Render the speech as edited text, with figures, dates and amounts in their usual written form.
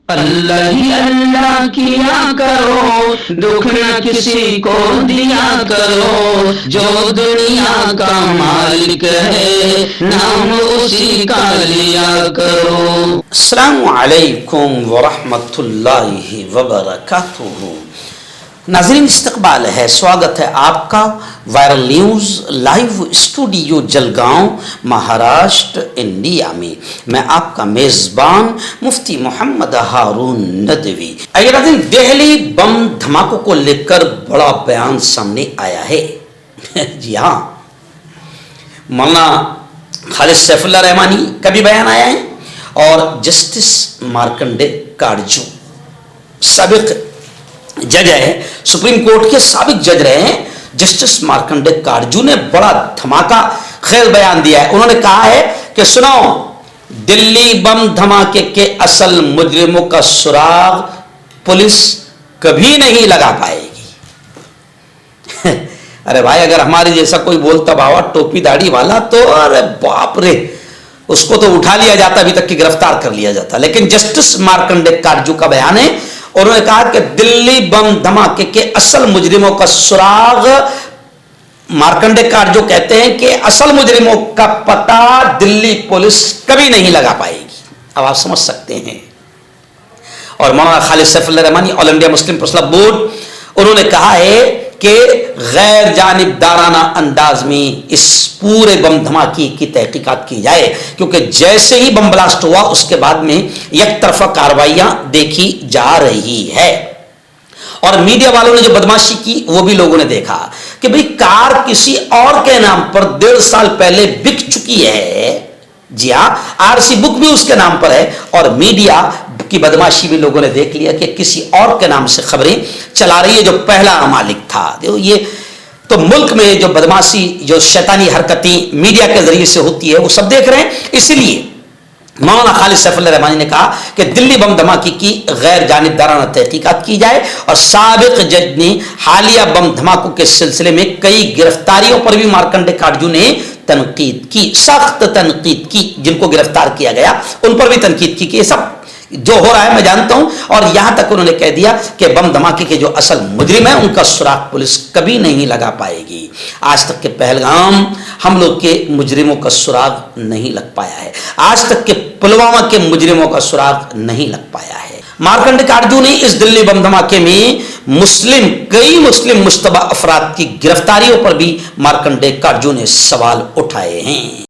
اللہ ہی اللہ کیا کرو، دکھ نہ کسی کو دیا کرو، جو دنیا کا مالک ہے نام اسی کا لیا کرو۔ السلام علیکم ورحمۃ اللہ وبرکاتہ۔ ناظرین، استقبال ہے، سواگت ہے آپ کا viral news live studio Jalgaon, Maharashtra, India میں۔ میں آپ کا میزبان مفتی محمد ہارون ندوی۔ آئیے ناظرین، دہلی بم دھماکوں کو لے کر بڑا بیان سامنے آیا ہے۔ جی ہاں، مولانا خالد سیف اللہ رحمانی کا بھی بیان آیا ہے، اور جسٹس مارکنڈے کاٹجو، سابق جج ہے، سپریم کورٹ کے سابق جج رہے ہیں، جسٹس مارکنڈے کاٹجو نے بڑا دھماکہ خیز بیان دیا ہے۔ انہوں نے کہا ہے کہ سنو، دلی بم دھماکے کے اصل مجرموں کا سراغ پولیس کبھی نہیں لگا پائے گی۔ ارے بھائی، اگر ہمارے جیسا کوئی بولتا باوا ٹوپی داڑھی والا تو ارے باپ رے، اس کو تو اٹھا لیا جاتا، ابھی تک کہ گرفتار کر لیا جاتا۔ لیکن جسٹس مارکنڈے کاٹجو کا بیان ہے، انہوں نے کہا کہ دلی بم دھماکے کے اصل مجرموں کا سراغ، مارکنڈے کاٹجو کہتے ہیں کہ اصل مجرموں کا پتہ دلی پولیس کبھی نہیں لگا پائے گی۔ اب آپ سمجھ سکتے ہیں۔ اور مولانا خالد سیف اللہ رحمانی، آل انڈیا مسلم پرسنل بورڈ، انہوں نے کہا ہے کہ غیر جانبدارانہ انداز میں اس پورے بم دھماکے کی تحقیقات کی جائے، کیونکہ جیسے ہی بم بلاسٹ ہوا اس کے بعد میں یک طرفہ کارروائیاں دیکھی جا رہی ہے۔ اور میڈیا والوں نے جو بدماشی کی وہ بھی لوگوں نے دیکھا کہ بھئی کار کسی اور کے نام پر 1.5 سال پہلے بک چکی ہے۔ جی ہاں، RC بک بھی اس کے نام پر ہے، اور میڈیا کی بدماشی بھی لوگوں نے دیکھ لیا کہ کسی اور کے نام سے خبریں چلا رہی ہے جو پہلا مالک تھا۔ یہ تو ملک میں جو بدماشی، جو شیطانی حرکتیں میڈیا کے ذریعے سے ہوتی ہے وہ سب دیکھ رہے ہیں۔ اسی لیے مولانا خالد سیف اللہ رحمانی نے کہا کہ دلی بم دھماکے کی غیر جانبدارانہ تحقیقات کی جائے، اور سابق جج نے حالیہ بم دھماکوں کے سلسلے میں کئی گرفتاریوں پر بھی مارکنڈے کاٹجو نے تنقید کی، سخت تنقید کی۔ جن کو گرفتار کیا گیا ان پر بھی تنقید کی کہ یہ سب جو ہو رہا ہے میں جانتا ہوں، اور یہاں تک انہوں نے کہہ دیا کہ بم دھماکے کے جو اصل مجرم ہیں ان کا سراغ پولیس کبھی نہیں لگا پائے گی۔ آج تک کے پہلگام حملوں کے مجرموں کا سراغ نہیں لگ پایا ہے، آج تک کے پلوامہ کے مجرموں کا سراغ نہیں لگ پایا ہے۔ مارکنڈے کاٹجو نے اس دلی بم دھماکے میں کئی مسلم مشتبہ افراد کی گرفتاریوں پر بھی مارکنڈے کاٹجو نے سوال اٹھائے ہیں۔